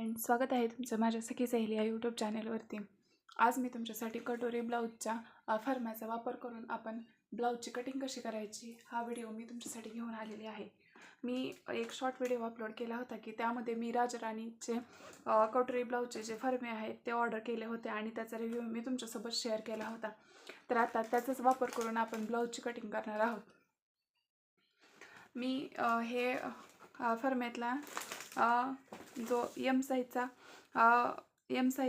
Friends, स्वागत आहे तुमचं माझ्या सखी सहेली या यूट्यूब चॅनलवरती। आज मी तुमच्यासाठी कटोरी ब्लाऊजच्या फरम्याचा वापर करून आपण ब्लाऊजची कटिंग कशी करायची हा व्हिडिओ मी तुमच्यासाठी घेऊन आलेली आहे। मी एक शॉर्ट व्हिडिओ अपलोड केला होता की त्यामध्ये मी राजराणीचे कटोरी ब्लाऊजचे जे फरमे आहेत ते ऑर्डर केले होते आणि त्याचा रिव्ह्यू मी तुमच्यासोबत शेअर केला होता। तर आता त्याचाच वापर करून आपण ब्लाऊजची कटिंग करणार आहोत। मी हे फरमेतला जो एम साईजचा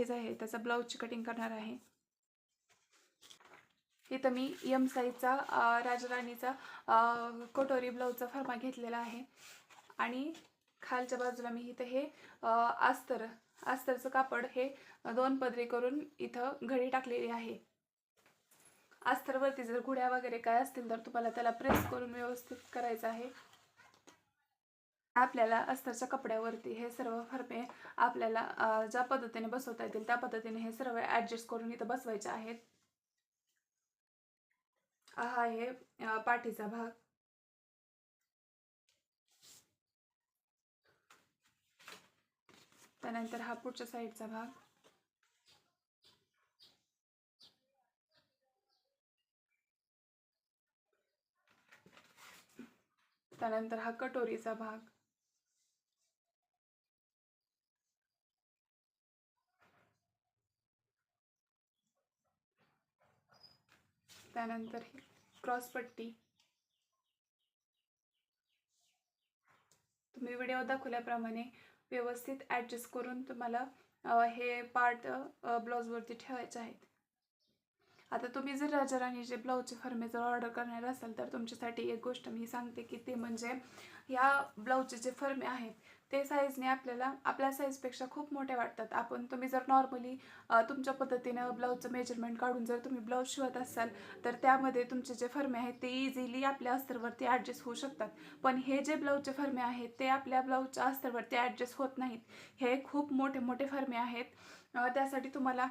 आहे त्याचा ब्लाऊजची कटिंग करणार आहे। इथं मी एम साईजचा राजराणीचा कटोरी ब्लाऊजचा फर्मा घेतलेला आहे आणि खालच्या बाजूला मी इथं हे अस्तरचं कापड हे 2 पदरी करून इथं घडी टाकलेली आहे। अस्तरवरती जर घुड्या वगैरे काय असतील तर तुम्हाला त्याला प्रेस करून व्यवस्थित करायचं आहे। आपल्याला अस्तरच्या कपड्यावरती हे सर्व फरमे आपल्याला ज्या पद्धतीने बसवता येतील त्या पद्धतीने हे सर्व ॲडजस्ट करून इथं बसवायचे आहेत। हा आहे पाठीचा भाग, त्यानंतर हा पुढच्या साईडचा भाग, त्यानंतर हा कटोरीचा भाग, त्यानंतर ही क्रॉस पट्टी। तुम्ही व्हिडिओ दाखवल्याप्रमाणे व्यवस्थित ॲडजस्ट करून तुम्हाला हे पार्ट ब्लाऊजवरती ठेवायचे आहेत। आता तुम्ही जर राजराणीचे ब्लाऊजचे फर्मे जर ऑर्डर करणार असाल तर तुमच्यासाठी एक गोष्ट मी सांगते की ते म्हणजे ह्या ब्लाऊजचे जे फर्मे आहेत ते साईजने आपल्या साईजपेक्षा खूप मोठे वाटतात। तुम्ही जर नॉर्मली तुमच्या पद्धतीनं ब्लाऊजचं मेजरमेंट काढून जर तुम्ही ब्लाऊज शिवत असाल तर त्यामध्ये तुमचे जे फर्मे आहेत ते इझिली आपल्या अस्तरवरती ॲडजस्ट होऊ शकतात। पण हे जे ब्लाऊजचे फर्मे आहेत ते आपल्या ब्लाऊजच्या अस्तरवरती ॲडजस्ट होत नाहीत। हे खूप मोठे मोठे फर्मे आहेत। त्यासाठी तुम्हाला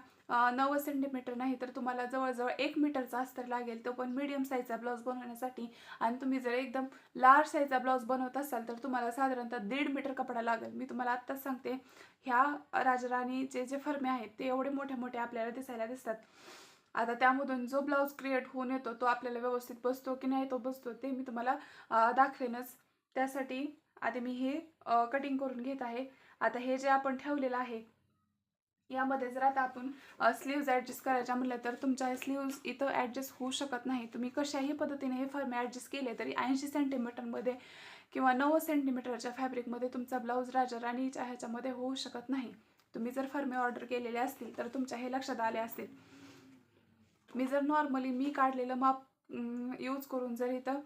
90 सेंटीमीटर नाही तर तुम्हाला जवळजवळ 1 मीटरचा अस्तर लागेल, तो पण मीडियम साईजचा ब्लाऊज बनवण्यासाठी। आणि तुम्ही जर एकदम लार्ज साईजचा ब्लाऊज बनवत असाल तर तुम्हाला साधारणतः 1.5 मीटर कपडा लागेल। मी तुम्हाला आत्ताच सांगते, ह्या राजराणीचे जे फर्मे आहेत ते एवढे मोठे मोठे आपल्याला दिसायला दिसतात। आता त्यामधून जो ब्लाऊज क्रिएट होऊन येतो तो आपल्याला व्यवस्थित बसतो की नाही तो बसतो ते मी तुम्हाला दाखवेनच। त्यासाठी आधी मी हे कटिंग करून घेत आहे। आता हे जे आपण ठेवलेलं आहे यामध्ये जर आता आपण स्लीव्ज ॲडजस्ट करायच्या म्हटलं तर तुमच्या स्लीव्ज इथं ॲडजस्ट होऊ शकत नाही। तुम्ही कशाही पद्धतीने हे फर्मे ॲडजस्ट केले तरी 80 सेंटीमीटरमध्ये किंवा 90 सेंटीमीटरच्या फॅब्रिकमध्ये तुमचा ब्लाऊज राजराणीच्या ह्याच्यामध्ये होऊ शकत नाही। तुम्ही जर फर्मे ऑर्डर केलेले असतील तर तुमच्या हे लक्षात आले असेल। मी जर नॉर्मली मी काढलेलं माप यूज करून जर इथं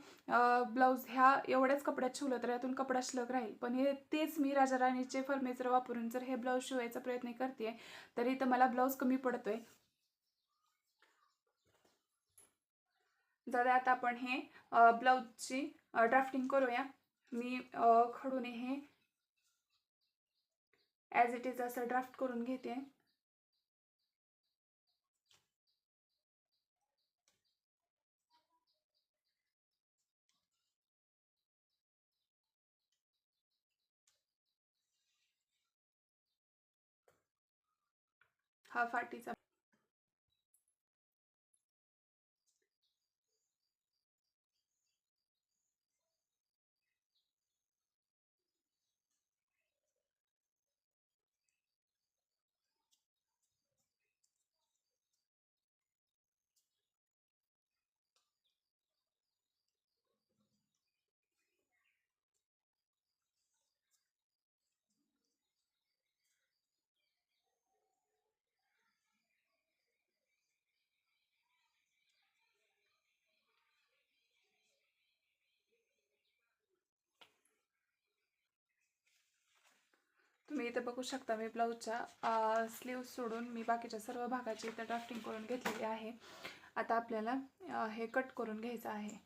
ब्लाऊज ह्या एवढ्याच कपड्यात शिवलं तर यातून कपडा शिल्लक राहील। पण हे तेच मी राजराणीचे फर्मे जर वापरून जर हे ब्लाऊज शिवायचा प्रयत्न करते तर इथं मला ब्लाऊज कमी पडतोय। जर आता आपण हे ब्लाऊजची ड्राफ्टिंग करूया। मी खडूने हे ॲज इट इज असं ड्राफ्ट करून घेते। हा फाटीचा तुम्ही इथे बघू शकता मी ब्लाऊजच्या स्लीव्ज सोडून मी बाकीच्या सर्व भागाची इथे ड्राफ्टिंग करून घेतलेली आहे। आता आपल्याला हे कट करून घ्यायचं आहे।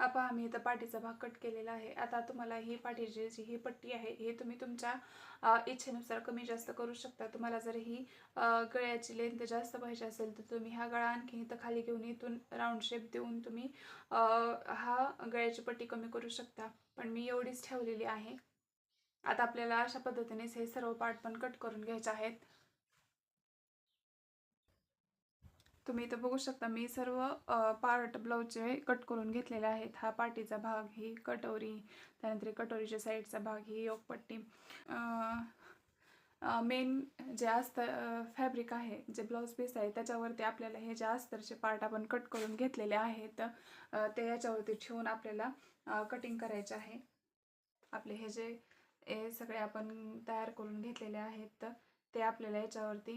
हा पहा मी इथं पाठीचा भाग कट केलेला आहे. आता तुम्हाला ही पाठीची जी ही पट्टी आहे हे तुम्ही तुमच्या इच्छेनुसार कमी जास्त करू शकता. तुम्हाला जर ही गळ्याची लेंथ जास्त पाहिजे असेल तर तुम्ही हा गळा आणखी इथं खाली घेऊन इथून राऊंड शेप देऊन तुम्ही हा गळ्याची पट्टी कमी करू शकता. पण मी एवढीच ठेवलेली आहे. आता आपल्याला अशा पद्धतीनेच हे सर्व पार्ट पण कट करून घ्यायचे आहेत. तुम्ही इथं बघू शकता मी सर्व पार्ट ब्लाऊजचे कट करून घेतलेले आहेत. हा पाठीचा भाग, ही कटोरी, त्यानंतर कटोरीच्या साईडचा भाग, ही योकपट्टी. मेन जे अस्तर फॅब्रिक आहे, जे ब्लाऊज पीस आहे त्याच्यावरती आपल्याला हे जे अस्तरचे पार्ट आपण कट करून घेतलेले आहेत ते याच्यावरती ठेवून आपल्याला कटिंग करायचे आहे. आपले हे सगळे आपण तयार करून घेतलेले आहेत ते आपल्याला याच्यावरती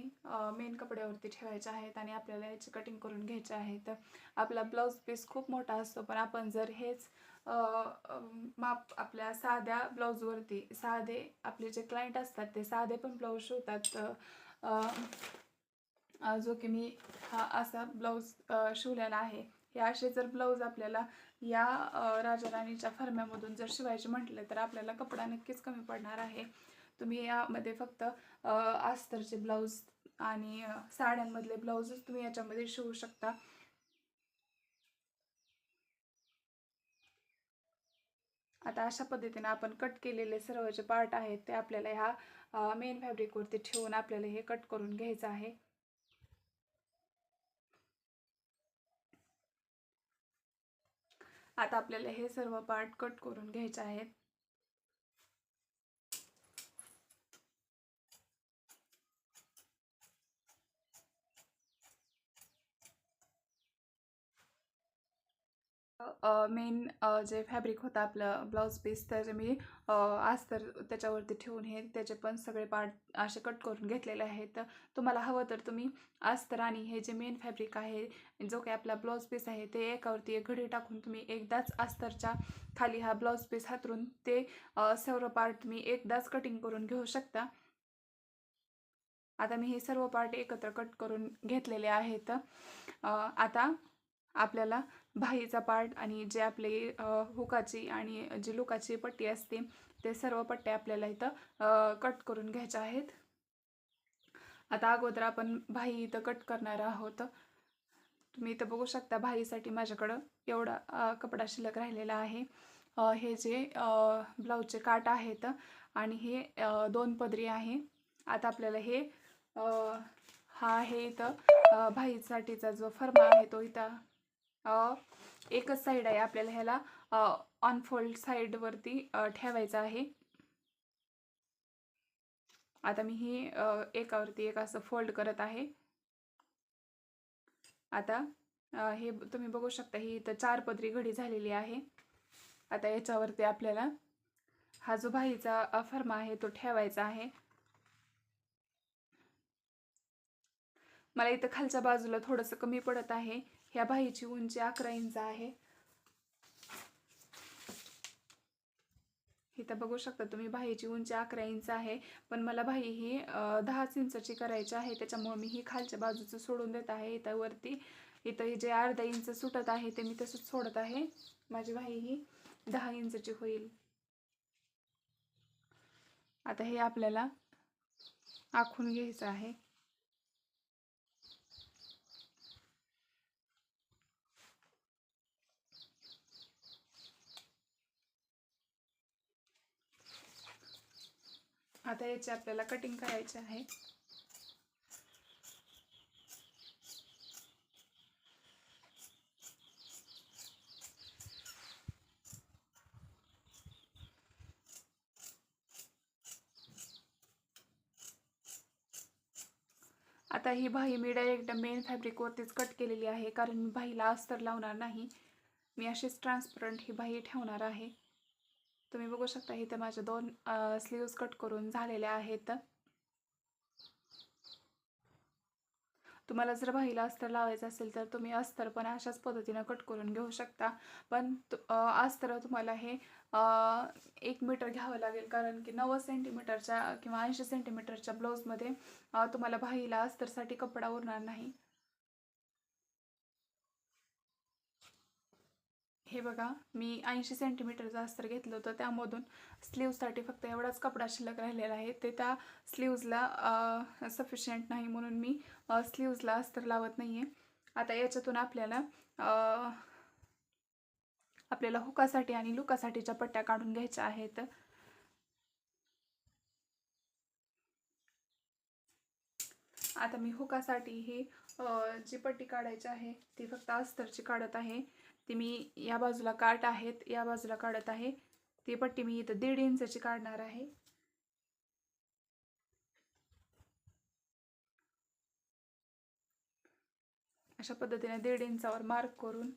मेन कपड्यावरती ठेवायचे आहेत आणि आपल्याला याची कटिंग करून घ्यायचे आहेत. आपला ब्लाऊज पीस खूप मोठा असतो, पण आपण जर हेच माप आपल्या साध्या ब्लाऊजवरती, साधे आपले जे क्लायंट असतात ते साधे पण ब्लाऊज शिवतात, जो की मी हा असा ब्लाऊज शिवलेला आहे. हे असे जर ब्लाऊज आपल्याला या राजा राणीच्या फर्म्यामधून जर शिवायचे म्हटले तर आपल्याला कपडा नक्कीच कमी पडणार आहे. तुम्ही यामध्ये फक्त अस्तरचे ब्लाऊज आणि साड्यांमधले ब्लाऊजच तुम्ही याच्यामध्ये शिवू शकता. आता अशा पद्धतीने आपण कट केलेले सर्व जे पार्ट आहेत ते आपल्याला ह्या मेन फॅब्रिकवरती ठेवून आपल्याला हे कट करून घ्यायचं आहे. आता आपल्याला हे सर्व पार्ट कट करून घ्यायचे आहेत. मेन जे फॅब्रिक होतं आपलं ब्लाऊज पीस त्याचे मी अस्तर त्याच्यावरती ठेवून हे त्याचे पण सगळे पार्ट असे कट करून घेतलेले आहेत. तुम्हाला हवं तर तुम्ही अस्तर आणि हे जे मेन फॅब्रिक आहे, जो काही आपला ब्लाऊज पीस आहे, ते एकावरती एक घडी टाकून तुम्ही एकदाच अस्तरच्या खाली हा ब्लाऊज पीस हातरून ते सर्व पार्ट तुम्ही एकदाच कटिंग करून घेऊ शकता. आता मी हे सर्व पार्ट एकत्र कट करून घेतलेले आहेत. आता आपल्याला बाहीचा पार्ट आणि जे आपले हुकाची आणि जी लुकाची पट्टी असते ते सर्व पट्ट्या आपल्याला इथं कट करून घ्यायच्या आहेत. आता अगोदर आपण बाही इथं कट करणार आहोत. तुम्ही इथं बघू शकता बाहीसाठी माझ्याकडं एवढा कपडा शिल्लक राहिलेला आहे. हे जे ब्लाऊजचे काठ आहेत आणि हे 2 पदरी आहे. आता आपल्याला हे हा आहे इथं बाहीसाठीचा जो फर्मा आहे तो इथं एकच साईड आहे. आपल्याला ह्याला ऑनफोल्ड साईडवरती ठेवायचं आहे. आता मी ही एकावरती एक असं फोल्ड करत आहे. आता हे तुम्ही बघू शकता ही इथं 4 पदरी घडी झालेली आहे. आता याच्यावरती आपल्याला हा जो बाहीचा फर्मा आहे तो ठेवायचा आहे. मला इथं खालच्या बाजूला थोडंसं कमी पडत आहे. ह्या बाहीची उंची 11 इंच आहे. इथं बघू शकता तुम्ही बाहीची उंची 11 इंच आहे, पण मला बाही ही 10 इंचाची करायची आहे. त्याच्यामुळे मी ही खालच्या बाजूचं सोडून देत आहे. इथं वरती इथं जे अर्धा इंच सुटत आहे ते मी तसंच सोडत आहे. माझी बाही ही 10 इंचची होईल. आता हे आपल्याला आखून घ्यायचं आहे. आता याची आपल्याला कटिंग करायची आहे. आता ही बाही मी डायरेक्ट मेन फॅब्रिकवरतीच कट केलेली आहे, कारण मी बाहीला अस्तर लावणार नाही. मी अशीच ट्रान्सपरंट ही बाही ठेवणार आहे. तुम्ही बघू शकता इथं माझ्या 2 स्लीव्स कट करून झालेल्या आहेत. तुम्हाला जर बाहीला अस्तर लावायचं असेल तर तुम्ही अस्तर पण अशाच पद्धतीनं कट करून घेऊ शकता. पण अस्तर तुम्हाला हे 1 मीटर घ्यावं लागेल, कारण की 90 सेंटीमीटरच्या किंवा 80 सेंटीमीटरच्या ब्लाऊजमध्ये तुम्हाला बाहीला अस्तरसाठी कपडा उरणार नाही. हे बघा, मी 80 सेंटीमीटरचं अस्तर घेतलं होतं, त्यामधून स्लीवसाठी फक्त एवढाच कपडा शिल्लक राहिलेला आहे. ते त्या स्लीव्जला सफिशियंट नाही, म्हणून मी स्लीव्जला अस्तर लावत नाही आहे. आता याच्यातून आपल्याला हुकासाठी आणि लुकासाठीच्या पट्ट्या काढून घ्यायच्या आहेत. आता मी हुकासाठी ही जी पट्टी काढायची आहे ती फक्त अस्तरची काढत आहे. ती मी या बाजूला काठ आहेत, या बाजूला काढत आहे. ती पट्टी मी इथं 1.5 इंचची काढणार आहे. अशा पद्धतीने 1.5 इंचावर मार्क करून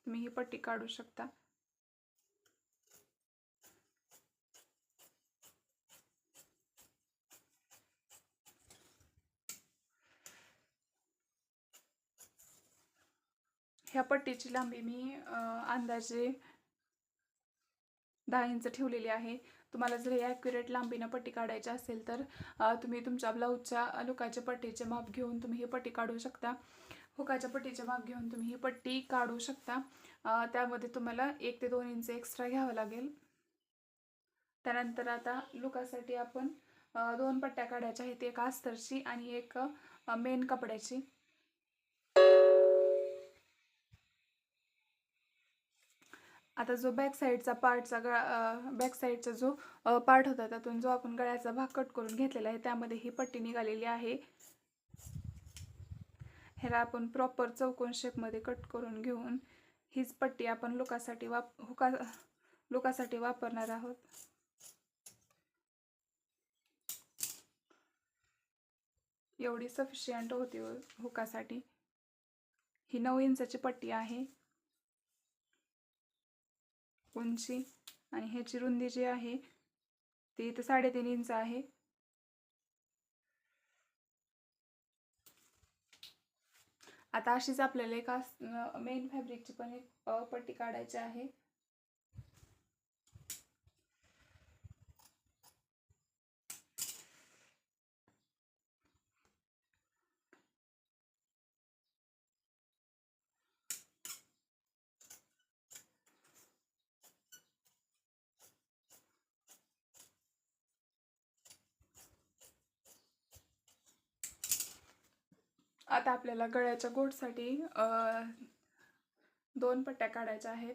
तुम्ही ही पट्टी काढू शकता. ह्या पट्टीची लांबी मी अंदाजे 10 इंच ठेवलेली आहे. तुम्हाला जर ॲक्युरेट लांबीनं पट्टी काढायची असेल तर तुम्ही तुमच्या ब्लाऊजच्या लुकाच्या पट्टीचे माप घेऊन तुम्ही ही पट्टी काढू शकता. हुकाच्या पट्टीचे माप घेऊन तुम्ही ही पट्टी काढू शकता. त्यामध्ये तुम्हाला 1 ते 2 इंच एक्स्ट्रा घ्यावं लागेल. त्यानंतर आता लुकासाठी आपण 2 पट्ट्या काढायच्या आहेत, एक अस्तरची आणि एक मेन कपड्याची. आता जो बॅक साईडचा बॅक साईडचा जो पार्ट होता त्यातून जो आपण गळ्याचा भाग कट करून घेतलेला आहे त्यामध्ये ही पट्टी निघालेली आहे. ह्याला आपण प्रॉपर चौकोन शेपमध्ये कट करून घेऊन हीच पट्टी आपण लुकासाठी वापरणार आहोत. एवढी सफिशियंट होती हुकासाठी. ही 9 इंचाची पट्टी आहे उंची, आणि ह्याची रुंदी जी आहे ती इथं 3.5 इंच आहे. आता अशीच आपल्याला एक मेन फॅब्रिकची पण एक पट्टी काढायची आहे. आता आपल्याला गळ्याच्या गोटसाठी 2 पट्ट्या काढायच्या आहेत.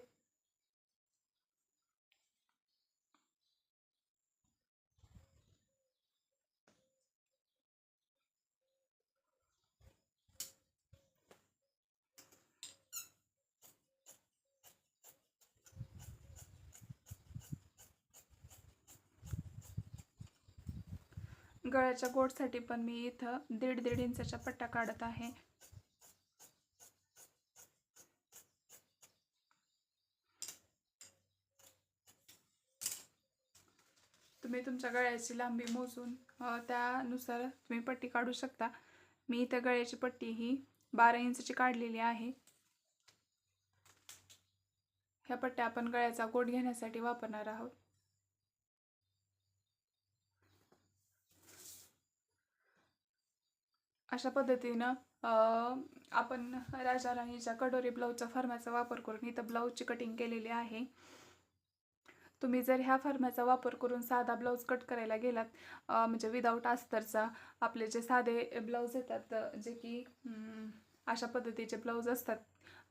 गळ्याच्या गोटसाठी पण मी इथं 1.5 इंचाच्या पट्ट्या काढत आहे. तुम्ही तुमच्या गळ्याची लांबी मोजून त्यानुसार तुम्ही पट्टी काढू शकता. मी इथं गळ्याची पट्टी ही 12 इंचची काढलेली आहे. ह्या पट्ट्या आपण गळ्याचा गोट घेण्यासाठी वापरणार आहोत. अशा पद्धतीनं आपण राजा राणीच्या कटोरी ब्लाऊजच्या फर्माचा वापर करून इथं ब्लाऊजची कटिंग केलेली आहे. तुम्ही जर ह्या फर्माचा वापर करून साधा ब्लाऊज कट करायला गेलात, म्हणजे विदाऊट अस्तरचा, आपले जे साधे ब्लाऊज येतात जे की अशा पद्धतीचे ब्लाऊज असतात,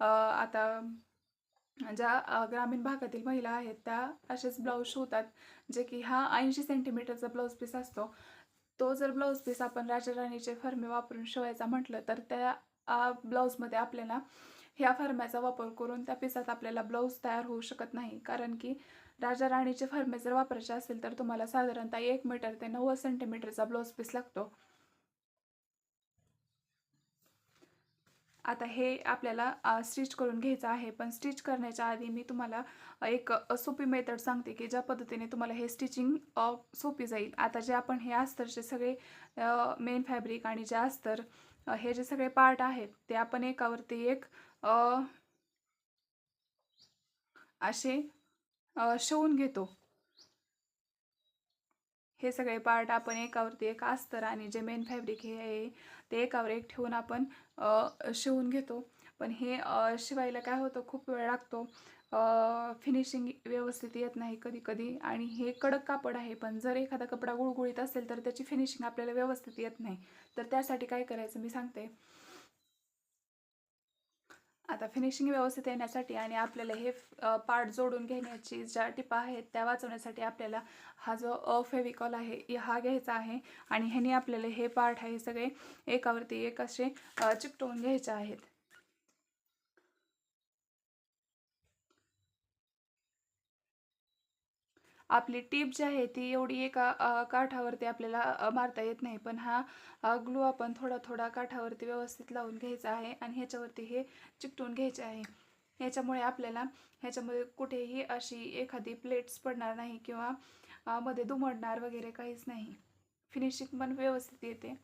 आता ज्या ग्रामीण भागातील महिला आहेत त्या असेच ब्लाऊज शिवतात, जे की हा 80 सेंटीमीटरचा ब्लाऊज पीस असतो. तो जर ब्लाऊज पीस आपण राजा राणीचे फर्मे वापरून शिवायचा म्हटलं तर त्या ब्लाऊजमध्ये आपल्याला ह्या फर्म्याचा वापर करून त्या पीसात आपल्याला ब्लाऊज तयार होऊ शकत नाही. कारण की राजा राणीचे फर्मे जर वापरायचे असेल तर तुम्हाला साधारणतः 1 मीटर ते 90 सेंटीमीटरचा ब्लाऊज पीस लागतो. आता हे आपल्याला स्टिच करून घ्यायचं आहे, पण स्टिच करण्याच्या आधी मी तुम्हाला एक सोपी मेथड सांगते की ज्या पद्धतीने तुम्हाला हे स्टिचिंग सोपी जाईल. आता जे आपण हे अस्तरचे सगळे मेन फॅब्रिक आणि जे अस्तर हे जे सगळे पार्ट आहेत ते आपण एकावरती एक असे शिवून घेतो. हे सगळे पार्ट आपण एकावरती एक अस्तर आणि जे मेन फॅब्रिक हे आहे ते एकावर एक ठेवून आपण शिवून घेतो. पण हे शिवायला काय होतं, खूप वेळ लागतो, फिनिशिंग व्यवस्थित येत नाही कधी कधी. आणि हे कडक कापड आहे, पण जर एखादा कपडा गुळगुळीत असेल तर त्याची फिनिशिंग आपल्याला व्यवस्थित येत नाही. तर त्यासाठी काय करायचं मी सांगते. आता फिनिशिंग व्यवस्थित येण्यासाठी आणि आपल्याला हे पार्ट जोडून घेण्याची ज्या टिपा आहेत त्या वाचवण्यासाठी आपल्याला हा जो फेविकॉल आहे हा घ्यायचा आहे. आणि ह्याने आपल्याला हे पार्ट आहे सगळे एकावरती एक असे चिकटवून घ्यायचे आहेत. आपली टीप जी आहे ती एवढी एका काठावरती आपल्याला मारता येत नाही, पण हा ग्लू आपण थोडा थोडा काठावरती व्यवस्थित लावून घ्यायचा आहे आणि ह्याच्यावरती हे चिकटवून घ्यायचे आहे. ह्याच्यामुळे आपल्याला ह्याच्यामध्ये कुठेही अशी एखादी प्लेट्स पडणार नाही किंवा मध्ये दुमडणार वगैरे काहीच नाही. फिनिशिंग पण व्यवस्थित येते.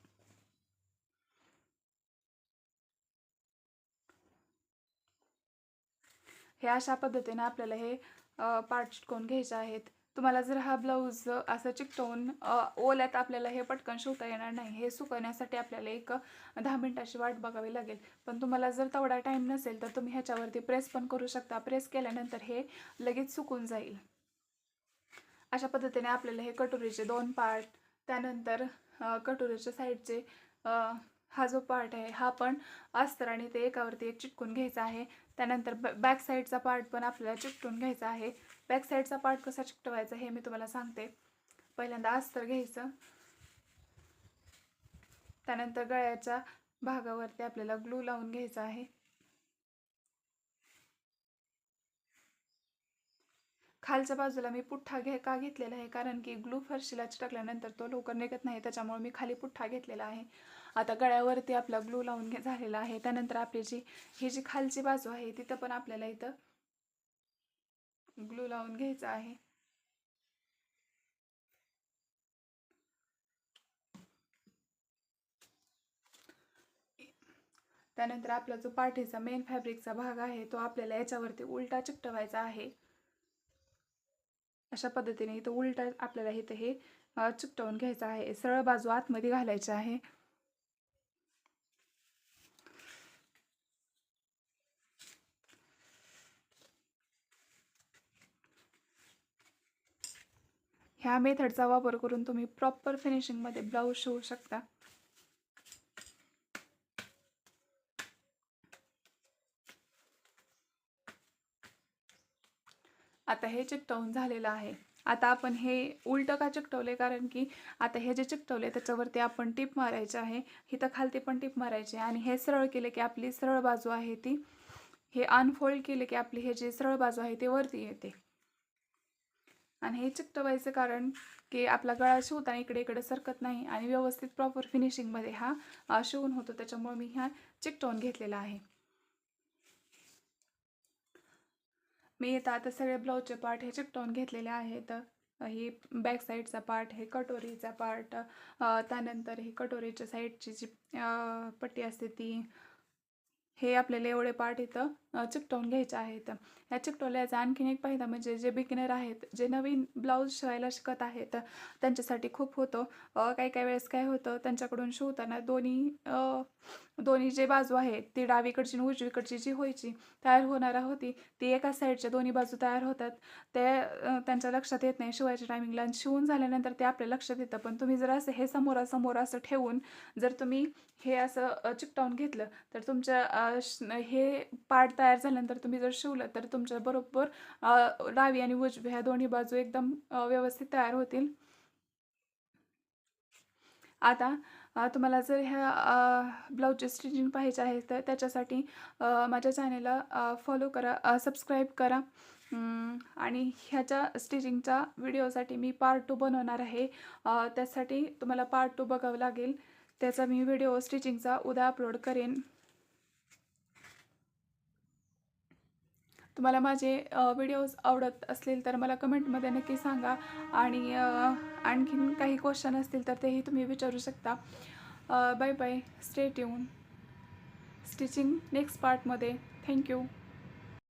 हे अशा पद्धतीने आपल्याला हे पार्ट चिटकवून घ्यायचे आहेत. तुम्हाला जर हा ब्लाऊज असं चिकटवून ओल्यात आपल्याला हे पटकन शिवता येणार नाही. हे सुकवण्यासाठी आपल्याला एक 10 मिनिटाची वाट बघावी लागेल. पण तुम्हाला जर तेवढा टाईम नसेल तर तुम्ही ह्याच्यावरती प्रेस पण करू शकता. प्रेस केल्यानंतर हे लगेच सुकून जाईल. अशा पद्धतीने आपल्याला हे कटोरीचे 2 पार्ट, त्यानंतर कटोरीच्या साईडचे हा जो पार्ट आहे हा पण अस्तर आणि ते एकावरती एक चिटकून घ्यायचा आहे. त्यानंतर बॅक साईडचा पार्ट पण आपल्याला चिकटून घ्यायचा आहे. बॅक साईडचा पार्ट कसा चिकटवायचा हे मी तुम्हाला सांगते. पहिल्यांदा अस्तर घ्यायचं, त्यानंतर गळ्याच्या भागावरती आपल्याला ग्लू लावून घ्यायचा आहे. खालच्या बाजूला मी पुठ्ठा का घेतलेला आहे, कारण की ग्लू फरशीला चिटकल्यानंतर तो लवकर निघत नाही, त्याच्यामुळे मी खाली पुठ्ठा घेतलेला आहे. आता गळ्यावरती आपला ग्लू लावून झालेला आहे. त्यानंतर आपली ही जी खालची बाजू आहे तिथं पण आपल्याला इथं ग्लू लावून घ्यायचा आहे. त्यानंतर आपला जो पाठीचा मेन फॅब्रिकचा भाग आहे तो आपल्याला याच्यावरती उलटा चिकटवायचा आहे. अशा पद्धतीने इथं उलटा आपल्याला इथं हे चिकटवून घ्यायचं आहे. सरळ बाजू आतमध्ये घालायची आहे. ह्या मेथडचा वापर करून तुम्ही प्रॉपर फिनिशिंगमध्ये ब्लाऊज शिवू शकता. आता हे चिकटवून झालेलं आहे. आता आपण हे उलटं का चिकटवले, कारण की आता हे जे चिकटवले त्याच्यावरती आपण टीप मारायची आहे. इथं खालती पण टीप मारायची आणि हे सरळ केले की आपली सरळ बाजू आहे ती, हे अनफोल्ड केले की आपली हे जे सरळ बाजू आहे ते वरती येते. आणि हे चिकटवायचं कारण की आपला गळा शिवताना इकडे इकडे सरकत नाही आणि व्यवस्थित प्रॉपर फिनिशिंगमध्ये हा शिवून होतो. त्याच्यामुळे मी ह्या चिकटवून घेतलेला आहे. मी आता सगळे ब्लाऊजचे पार्ट हे चिकटवून घेतलेले आहेत. ही बॅक साईडचा पार्ट, हे कटोरीचा पार्ट, त्यानंतर ही कटोरीच्या साईडची जी पट्टी असते ती, हे आपल्याला एवढे पार्ट इथं चिकटवून घ्यायचे आहेत. या चिकटवल्याचा आणखीन एक फायदा म्हणजे जे बिगिनर आहेत, जे नवीन ब्लाऊज शिवायला शिकत आहेत त्यांच्यासाठी खूप होतो. काही काही वेळेस काय होतं, त्यांच्याकडून शिवताना दोन्ही जे बाजू आहेत ती डावीकडची आणि उजवीकडची जी तयार होणार होती ती एका साईडच्या दोन्ही बाजू तयार होतात. ते त्यांच्या लक्षात येत नाही शिवायच्या टायमिंगला, आणि शिवून झाल्यानंतर ते आपल्या लक्षात येतं. पण तुम्ही जर असं हे समोरासमोर असं ठेवून जर तुम्ही हे असं चिकटवून घेतलं तर तुमच्या हे पार्ट तयार झाल्यानंतर तुम्ही जर शिवलं तर तुमच्या बरोबर डावी आणि उजवी ह्या दोन्ही बाजू एकदम व्यवस्थित तयार होतील. आता तुम्हाला जर ह्या ब्लाऊजची स्टिचिंग पाहिजे आहे तर त्याच्यासाठी माझ्या चॅनेलला फॉलो करा, सबस्क्राईब करा. आणि ह्याच्या स्टिचिंगच्या व्हिडिओसाठी मी पार्ट 2 बनवणार आहे. त्यासाठी तुम्हाला पार्ट 2 बघावं लागेल. त्याचा मी व्हिडिओ स्टिचिंगचा उद्या अपलोड करेन. तुम्हाला माझे व्हिडिओज आवडत असतील तर मला कमेंटमध्ये नक्की सांगा. आणि आणखीन काही क्वेश्चन असतील तर तेही तुम्ही विचारू शकता. Bye bye. Stay tune. Stitching next पार्टमध्ये. थँक्यू.